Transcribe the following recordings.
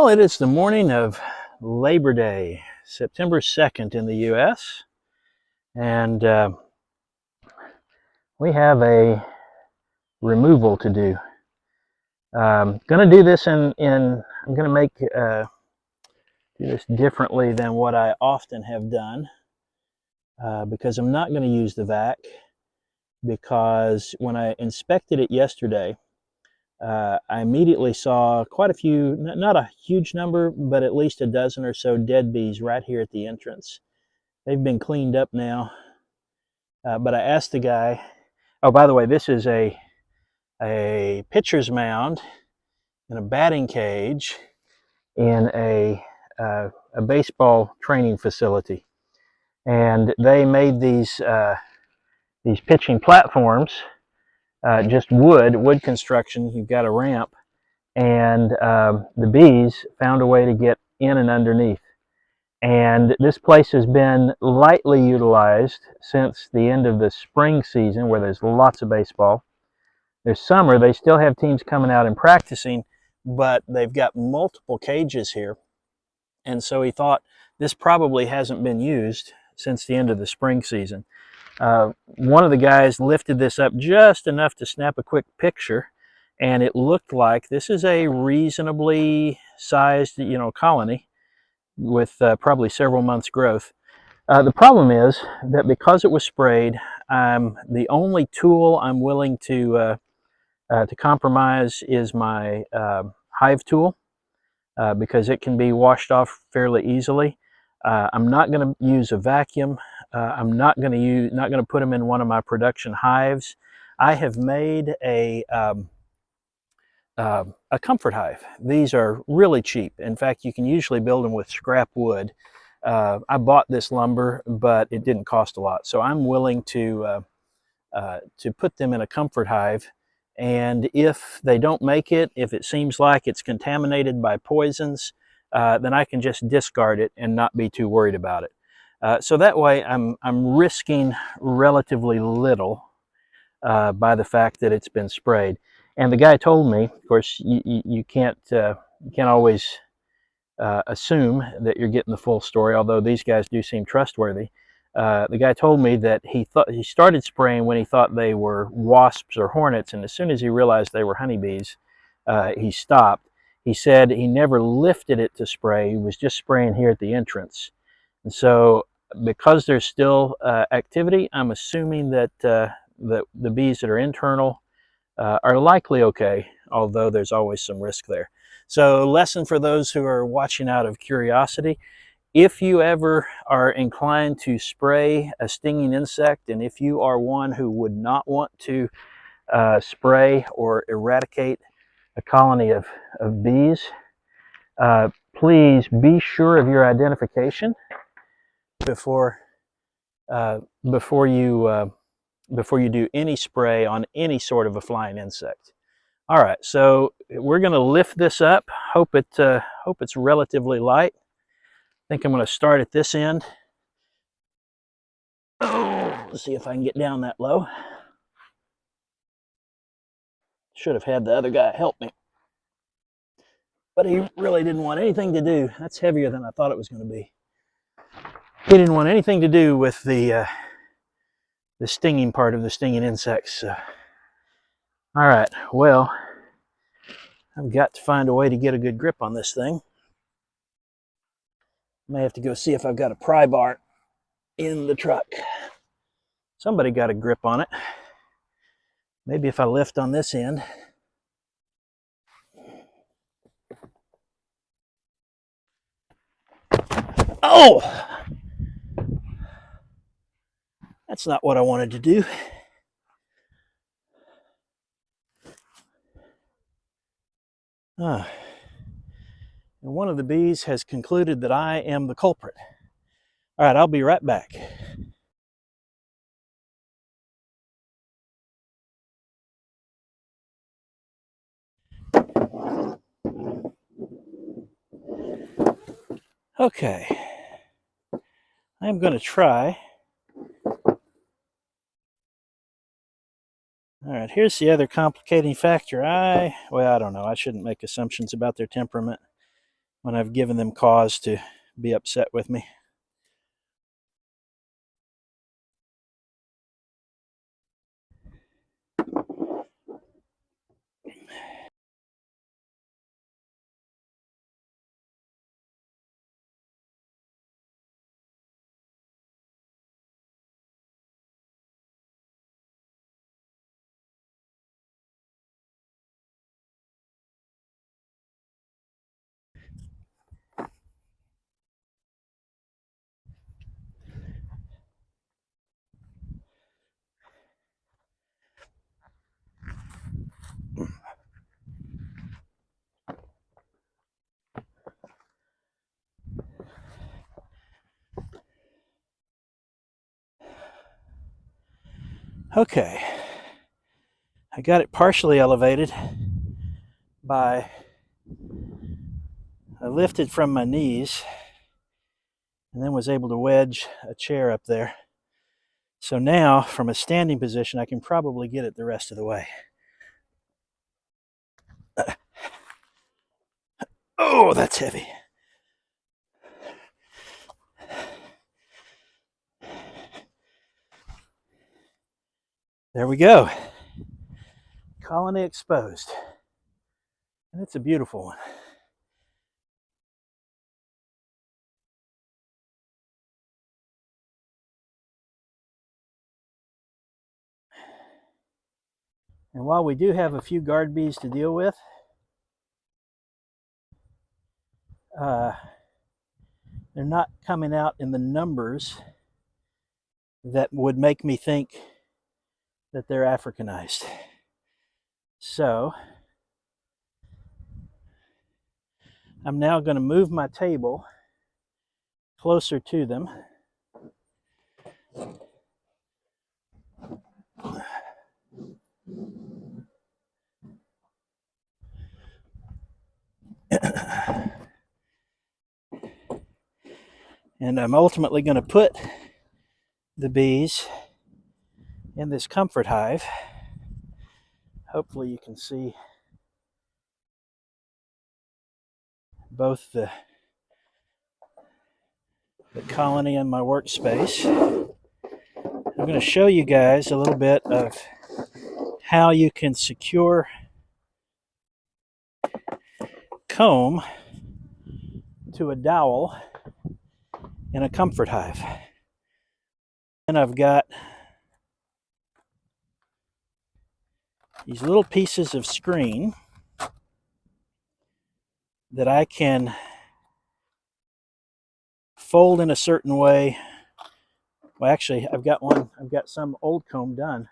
Well, it is the morning of Labor Day, September 2nd in the U.S., and we have a removal to do. Going to do this I'm going to do this differently than what I often have done because I'm not going to use the vac, because when I inspected it yesterday, I immediately saw quite a few, not a huge number, but at least a dozen or so dead bees right here at the entrance. They've been cleaned up now, but I asked the guy, oh, by the way, this is a pitcher's mound in a batting cage in a baseball training facility. And they made these pitching platforms, just wood construction. You've got a ramp, and the bees found a way to get in and underneath. And this place has been lightly utilized since the end of the spring season, where there's lots of baseball. There's summer, they still have teams coming out and practicing, but they've got multiple cages here. And so he thought this probably hasn't been used since the end of the spring season. One of the guys lifted this up just enough to snap a quick picture, and it looked like this is a reasonably sized, colony with probably several months growth. The problem is that because it was sprayed, the only tool I'm willing to compromise is my Hive tool, because it can be washed off fairly easily. I'm not going to use a vacuum. I'm not going to put them in one of my production hives. I have made a comfort hive. These are really cheap. In fact, you can usually build them with scrap wood. I bought this lumber, but it didn't cost a lot, so I'm willing to put them in a comfort hive. And if they don't make it, if it seems like it's contaminated by poisons, then I can just discard it and not be too worried about it. So that way I'm risking relatively little by the fact that it's been sprayed. And the guy told me, of course, you can't always assume that you're getting the full story, although these guys do seem trustworthy. The guy told me that he started spraying when he thought they were wasps or hornets, and as soon as he realized they were honeybees, he stopped. He said he never lifted it to spray. He was just spraying here at the entrance. And so because there's still activity, I'm assuming that the bees that are internal are likely okay, although there's always some risk there. So, lesson for those who are watching out of curiosity: if you ever are inclined to spray a stinging insect, and if you are one who would not want to spray or eradicate a colony of bees, please be sure of your identification before you do any spray on any sort of a flying insect. All right, so we're going to lift this up. Hope it's relatively light. I think I'm going to start at this end. Oh, let's see if I can get down that low. Should have had the other guy help me, but he really didn't want anything to do. That's heavier than I thought it was going to be. He didn't want anything to do with the stinging part of the stinging insects. All right, well, I've got to find a way to get a good grip on this thing. May have to go see if I've got a pry bar in the truck. Somebody got a grip on it. Maybe if I lift on this end. Oh! That's not what I wanted to do. And one of the bees has concluded that I am the culprit. All right, I'll be right back. Okay, I'm going to try. All right, here's the other complicating factor. I don't know. I shouldn't make assumptions about their temperament. when I've given them cause to be upset with me. Okay, I got it partially elevated by, I lifted from my knees and then was able to wedge a chair up there. So now, from a standing position, I can probably get it the rest of the way. Oh, that's heavy. There we go. Colony exposed. And it's a beautiful one. And while we do have a few guard bees to deal with, they're not coming out in the numbers that would make me think that they're Africanized. So I'm now going to move my table closer to them. And I'm ultimately going to put the bees in this comfort hive. Hopefully you can see both the colony and my workspace. I'm going to show you guys a little bit of how you can secure comb to a dowel in a comfort hive. And I've got these little pieces of screen that I can fold in a certain way. Well, actually, I've got some old comb done.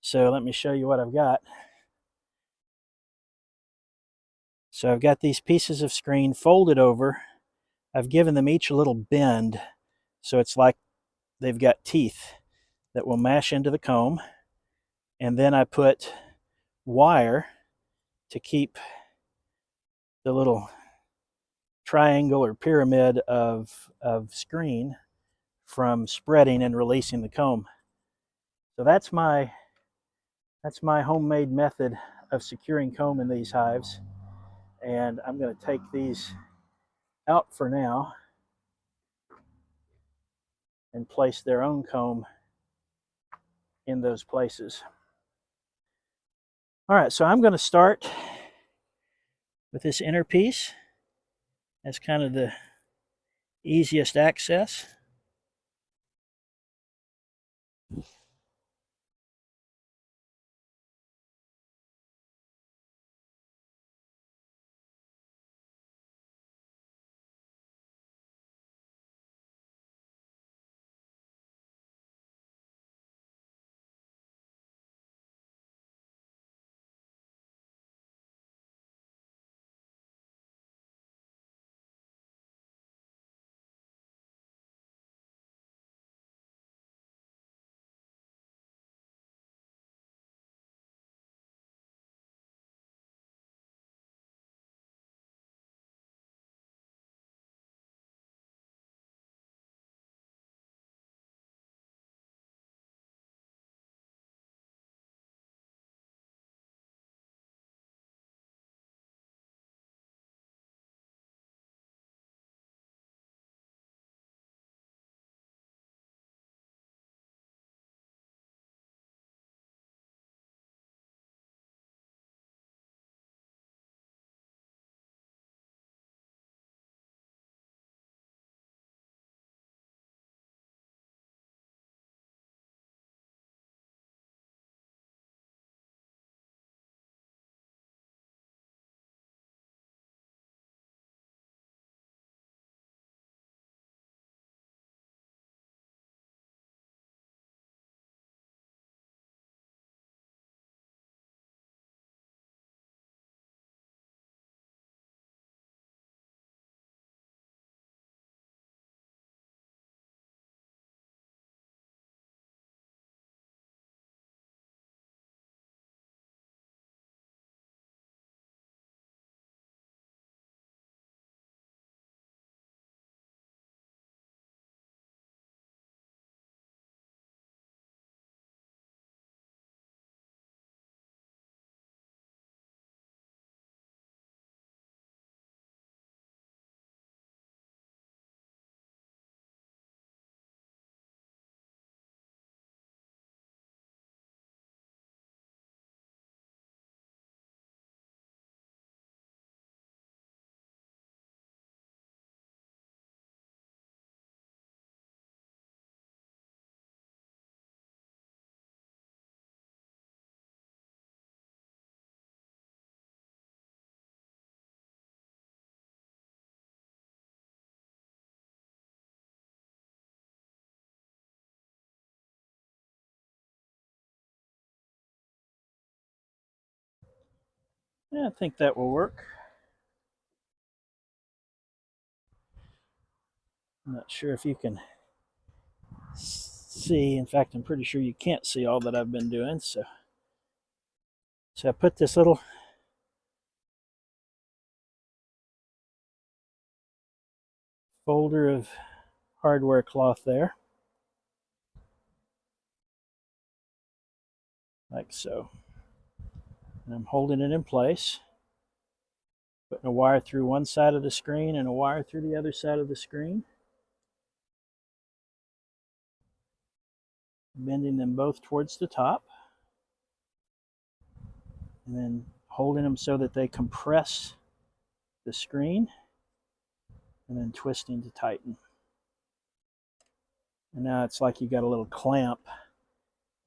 So let me show you what I've got. So I've got these pieces of screen folded over. I've given them each a little bend, so it's like they've got teeth that will mash into the comb. And then I put wire to keep the little triangle or pyramid of screen from spreading and releasing the comb. So that's my homemade method of securing comb in these hives. And I'm going to take these out for now and place their own comb in those places. All right, so I'm going to start with this inner piece as kind of the easiest access. Yeah, I think that will work. I'm not sure if you can see. In fact, I'm pretty sure you can't see all that I've been doing. So I put this little folder of hardware cloth there, like so. And I'm holding it in place, putting a wire through one side of the screen and a wire through the other side of the screen, bending them both towards the top, and then holding them so that they compress the screen, and then twisting to tighten. And now it's like you got a little clamp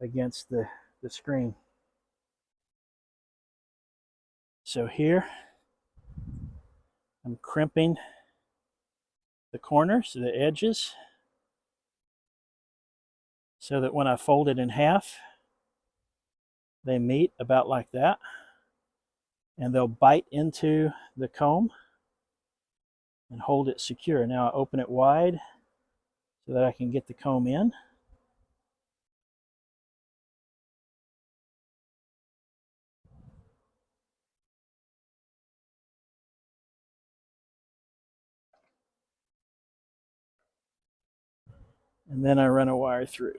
against the screen. So here, I'm crimping the corners, the edges, so that when I fold it in half, they meet about like that, and they'll bite into the comb and hold it secure. Now I open it wide so that I can get the comb in. And then I run a wire through.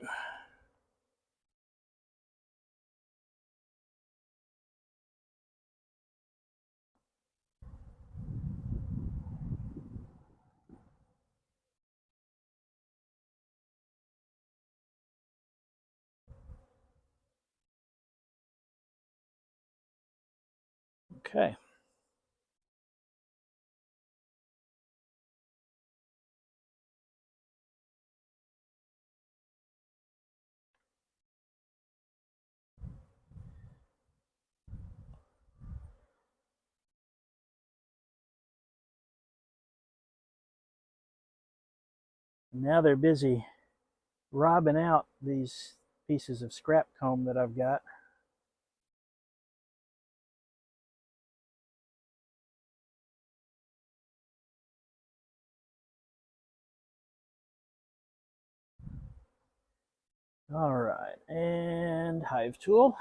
Okay. And now they're busy robbing out these pieces of scrap comb that I've got. All right, and Hive tool.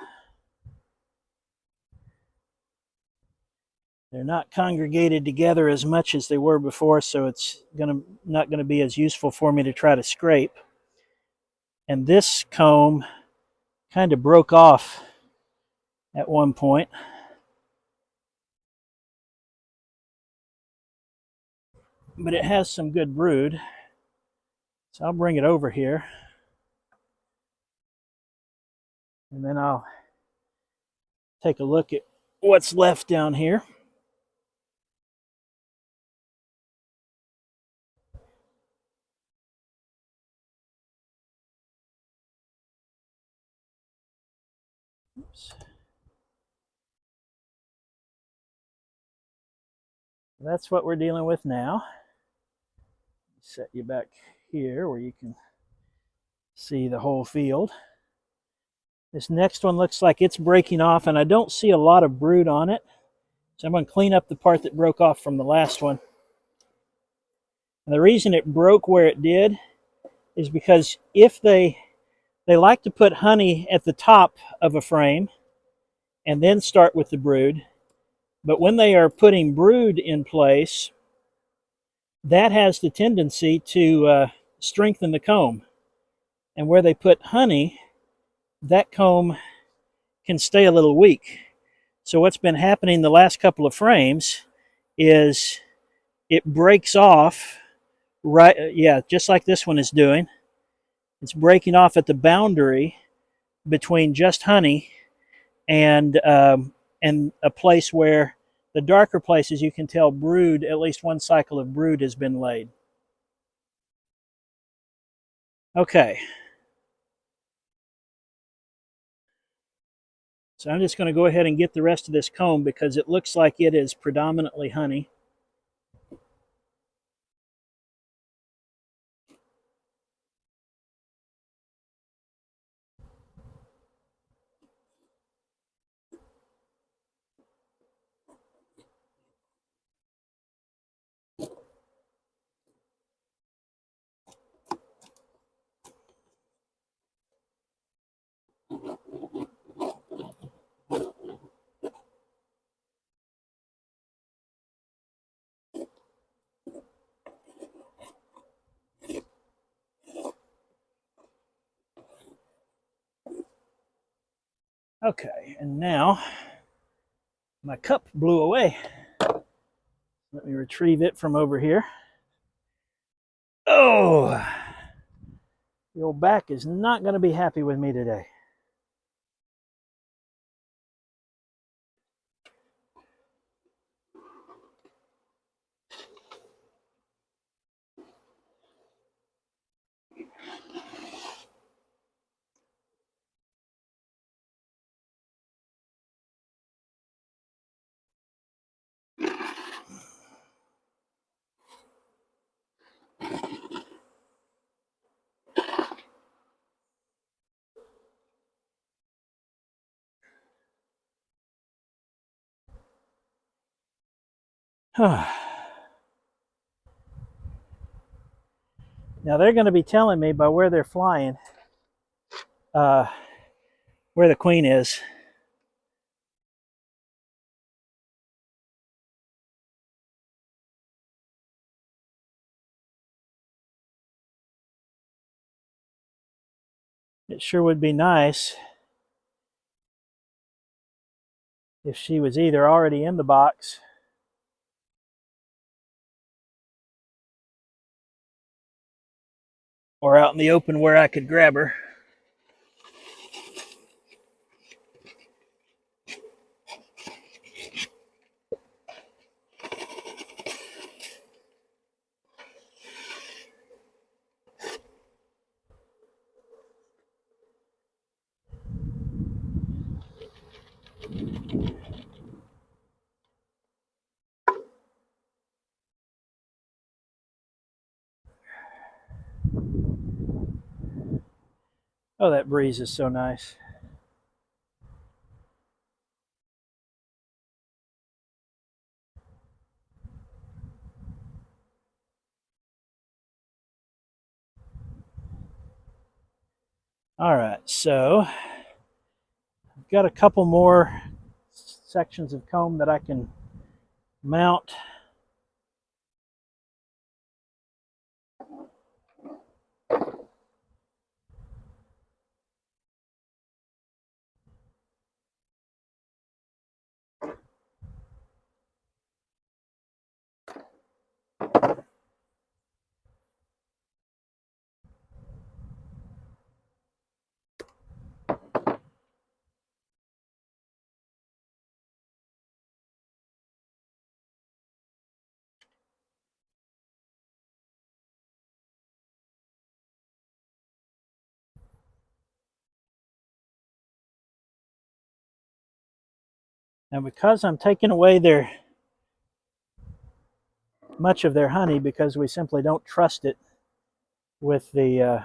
They're not congregated together as much as they were before, so it's not gonna be as useful for me to try to scrape. And this comb kind of broke off at one point. But it has some good brood. So I'll bring it over here. And then I'll take a look at what's left down here. Oops. That's what we're dealing with now. Set you back here where you can see the whole field. This next one looks like it's breaking off, and I don't see a lot of brood on it. So I'm going to clean up the part that broke off from the last one. And the reason it broke where it did is because if they like to put honey at the top of a frame and then start with the brood. But when they are putting brood in place, that has the tendency to strengthen the comb. And where they put honey, that comb can stay a little weak. So what's been happening the last couple of frames is it breaks off, right? Yeah, just like this one is doing. It's breaking off at the boundary between just honey and a place where the darker places you can tell brood, at least one cycle of brood has been laid. Okay. So I'm just going to go ahead and get the rest of this comb because it looks like it is predominantly honey. Okay, and now my cup blew away. Let me retrieve it from over here. Oh, the old back is not going to be happy with me today. Now they're going to be telling me by where they're flying where the queen is. It sure would be nice if she was either already in the box or out in the open where I could grab her. Oh, that breeze is so nice. All right, so I've got a couple more sections of comb that I can mount. Now, because I'm taking away much of their honey because we simply don't trust it with the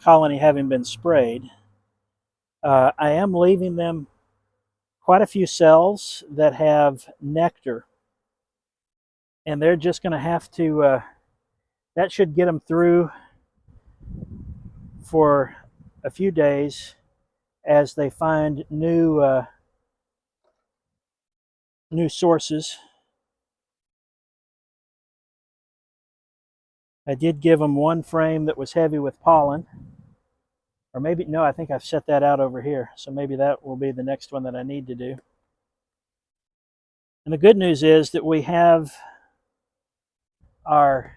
colony having been sprayed, I am leaving them quite a few cells that have nectar, and they're just going to have to. That should get them through for a few days as they find new sources. I did give them one frame that was heavy with pollen, or maybe no, I think I've set that out over here, so maybe that will be the next one that I need to do. And the good news is that we have a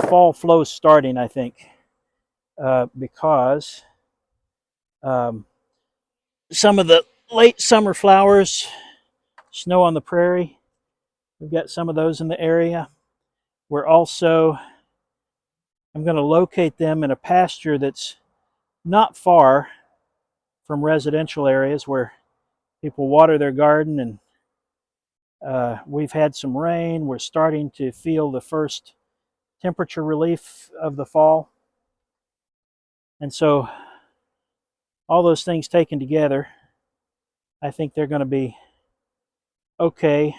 fall flow starting, I think, because some of the late summer flowers, snow on the prairie, we've got some of those in the area. We're also, I'm going to locate them in a pasture that's not far from residential areas where people water their garden, and we've had some rain. We're starting to feel the first temperature relief of the fall. And so all those things taken together, I think they're going to be okay.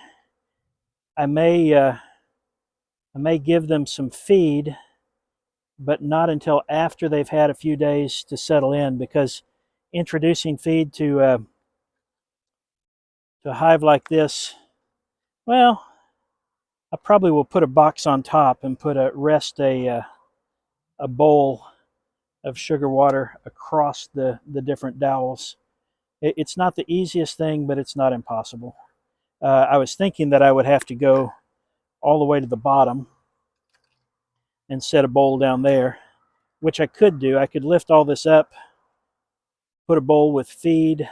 I may give them some feed, but not until after they've had a few days to settle in, because introducing feed to a hive like this, well, I probably will put a box on top and put a bowl of sugar water across the different dowels. It's not the easiest thing, but it's not impossible. I was thinking that I would have to go all the way to the bottom and set a bowl down there, which I could do. I could lift all this up, put a bowl with feed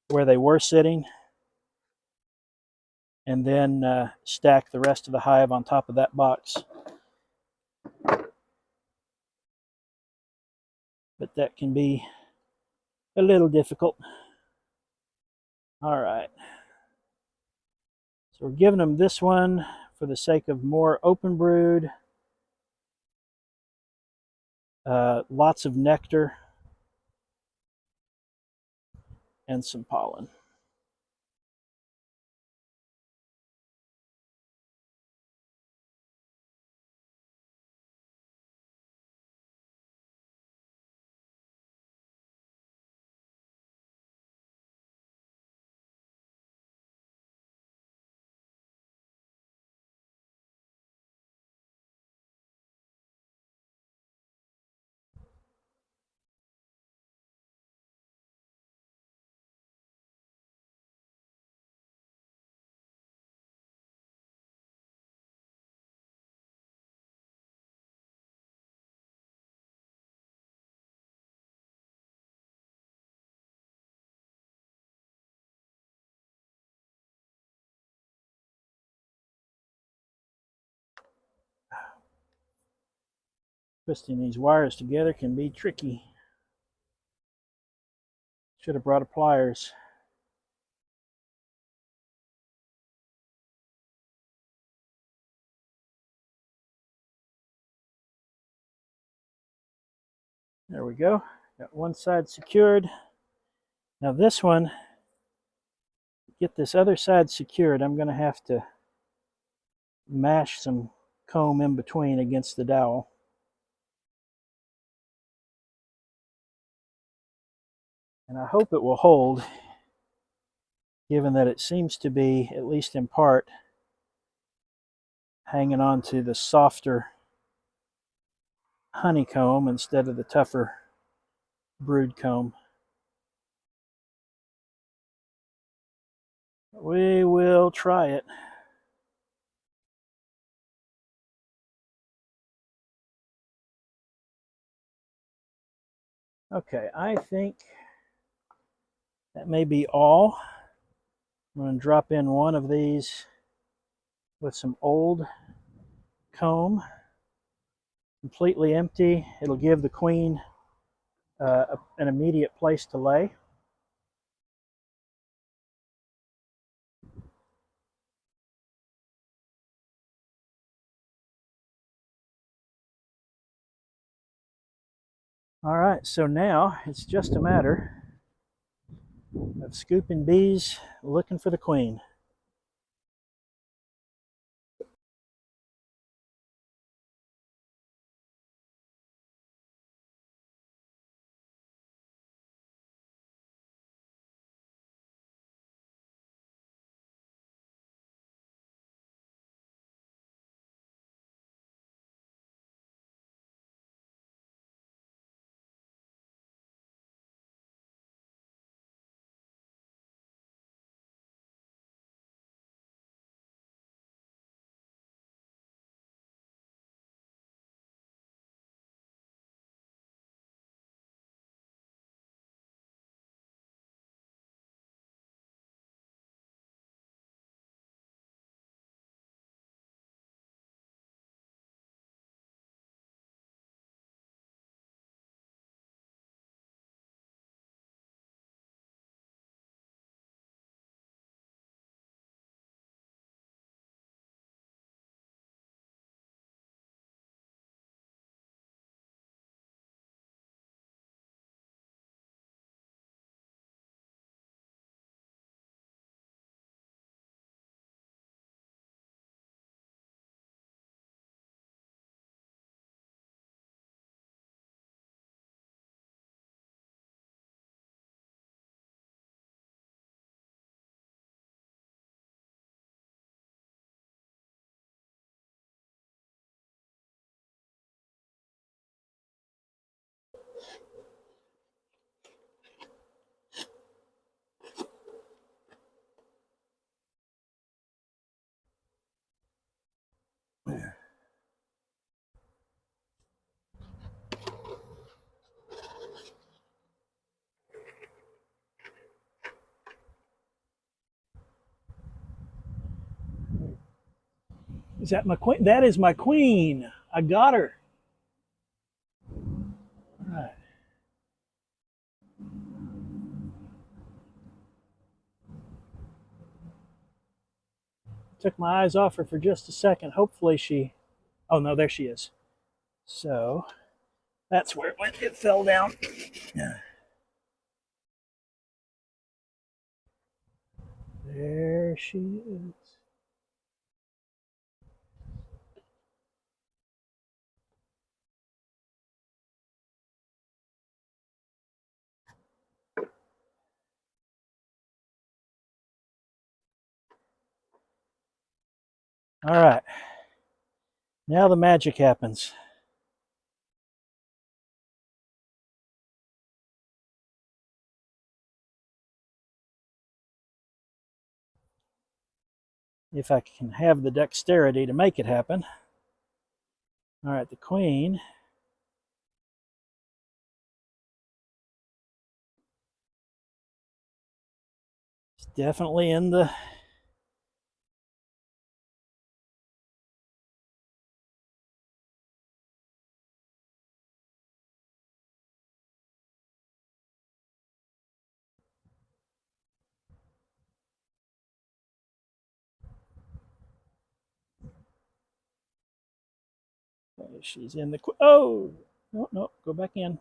where they were sitting, and then stack the rest of the hive on top of that box. But that can be a little difficult. All right. So we're giving them this one for the sake of more open brood, lots of nectar, and some pollen. Twisting these wires together can be tricky. Should have brought a pliers. There we go. Got one side secured. Now this one, get this other side secured, I'm going to have to mash some comb in between against the dowel. And I hope it will hold, given that it seems to be, at least in part, hanging on to the softer honeycomb instead of the tougher brood comb. We will try it. Okay, I think that may be all. I'm going to drop in one of these with some old comb, completely empty. It'll give the queen an immediate place to lay. All right, so now it's just a matter of scooping bees, looking for the queen. Is that my queen? That is my queen. I got her. All right. Took my eyes off her for just a second. Hopefully she, oh no, there she is. So that's where it went. It fell down. There she is. All right. Now the magic happens. If I can have the dexterity to make it happen. All right, the queen. Is definitely in the she's in the oh no, go back in.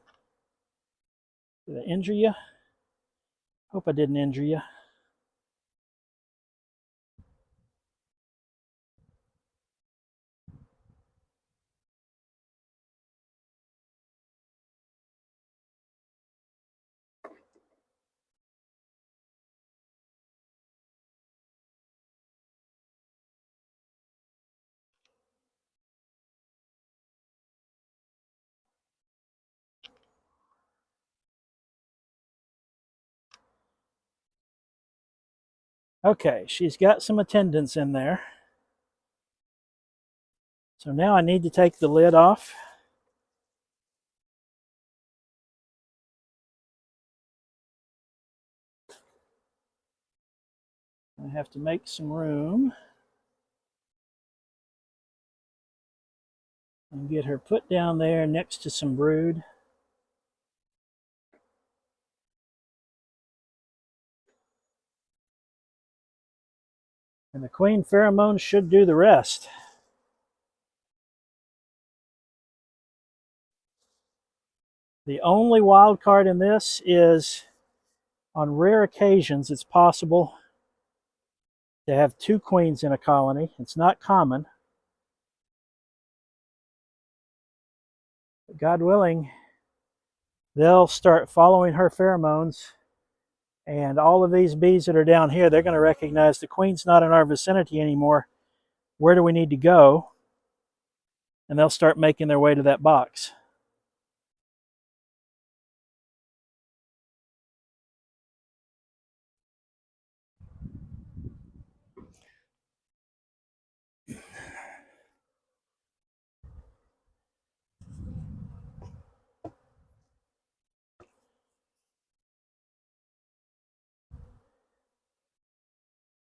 Did I injure you? Hope I didn't injure you. Okay, she's got some attendants in there. So now I need to take the lid off. I have to make some room and get her put down there next to some brood. And the queen pheromones should do the rest. The only wild card in this is on rare occasions it's possible to have two queens in a colony. It's not common. But God willing, they'll start following her pheromones, and all of these bees that are down here, they're going to recognize the queen's not in our vicinity anymore. Where do we need to go? And they'll start making their way to that box.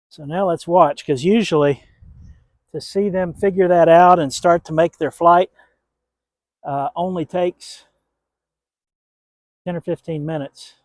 So now let's watch, because usually to see them figure that out and start to make their flight only takes 10 or 15 minutes.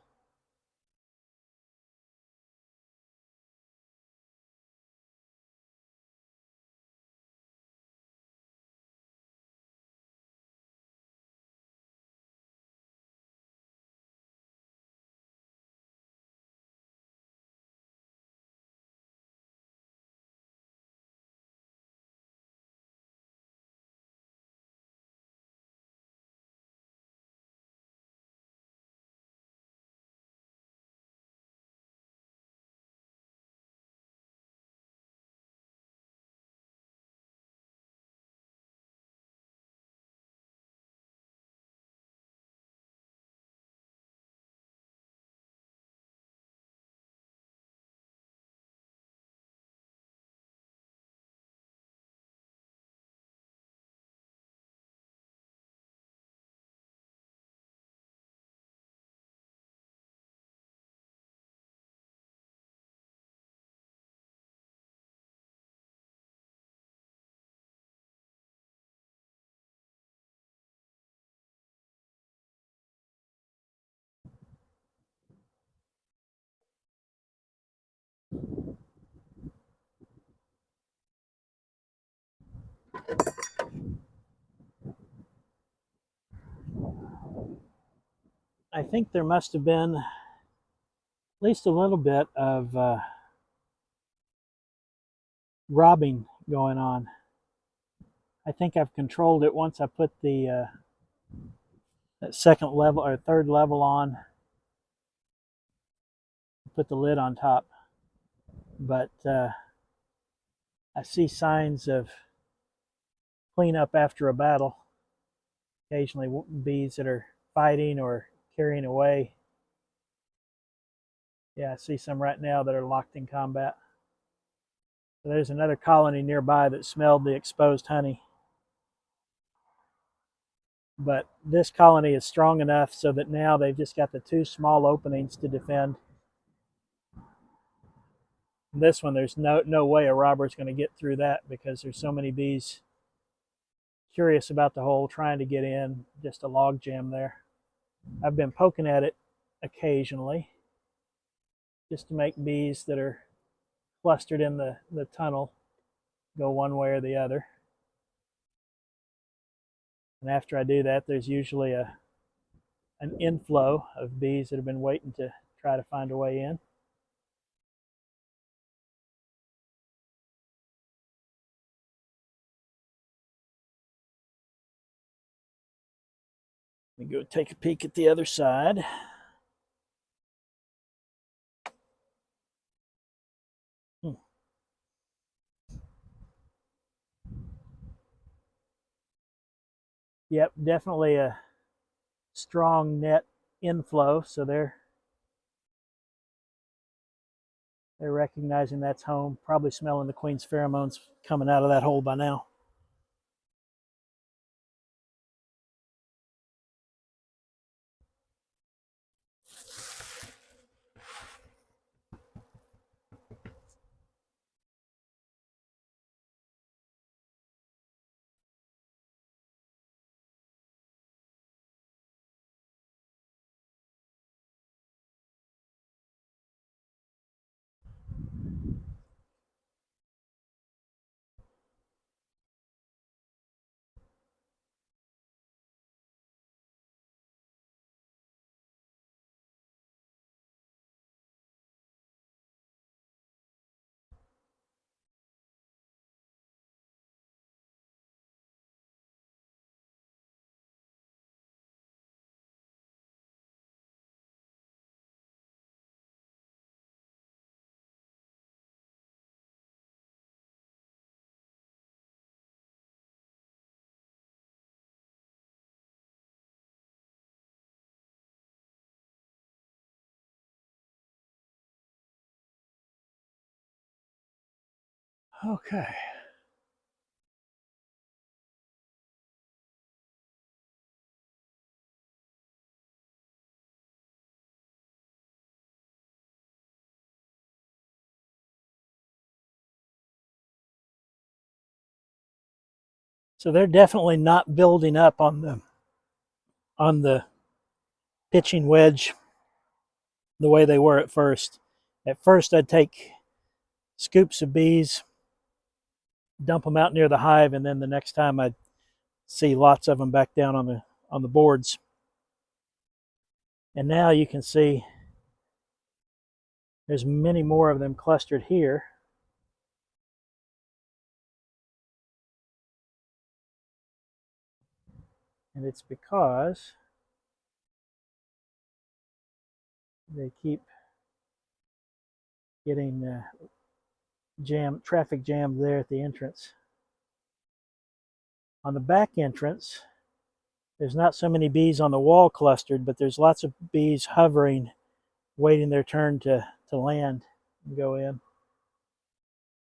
I think there must have been at least a little bit of robbing going on. I think I've controlled it once I put the second level or third level on, put the lid on top. But I see signs of cleanup after a battle. Occasionally bees that are fighting or carrying away. Yeah, I see some right now that are locked in combat. So there's another colony nearby that smelled the exposed honey. But this colony is strong enough so that now they've just got the two small openings to defend. This one, there's no way a robber's going to get through that because there's so many bees curious about the hole, trying to get in, just a log jam there. I've been poking at it occasionally just to make bees that are clustered in the tunnel go one way or the other. And after I do that, there's usually an inflow of bees that have been waiting to try to find a way in. Let me go take a peek at the other side. Yep, definitely a strong net inflow, so they're recognizing that's home, probably smelling the queen's pheromones coming out of that hole by now. Okay. So they're definitely not building up on the pitching wedge the way they were at first. At first, I'd take scoops of bees, dump them out near the hive, and then the next time I'd see lots of them back down on the boards. And now you can see there's many more of them clustered here. And it's because they keep getting traffic jammed there at the entrance. On the back entrance, there's not so many bees on the wall clustered, but there's lots of bees hovering, waiting their turn to land and go in.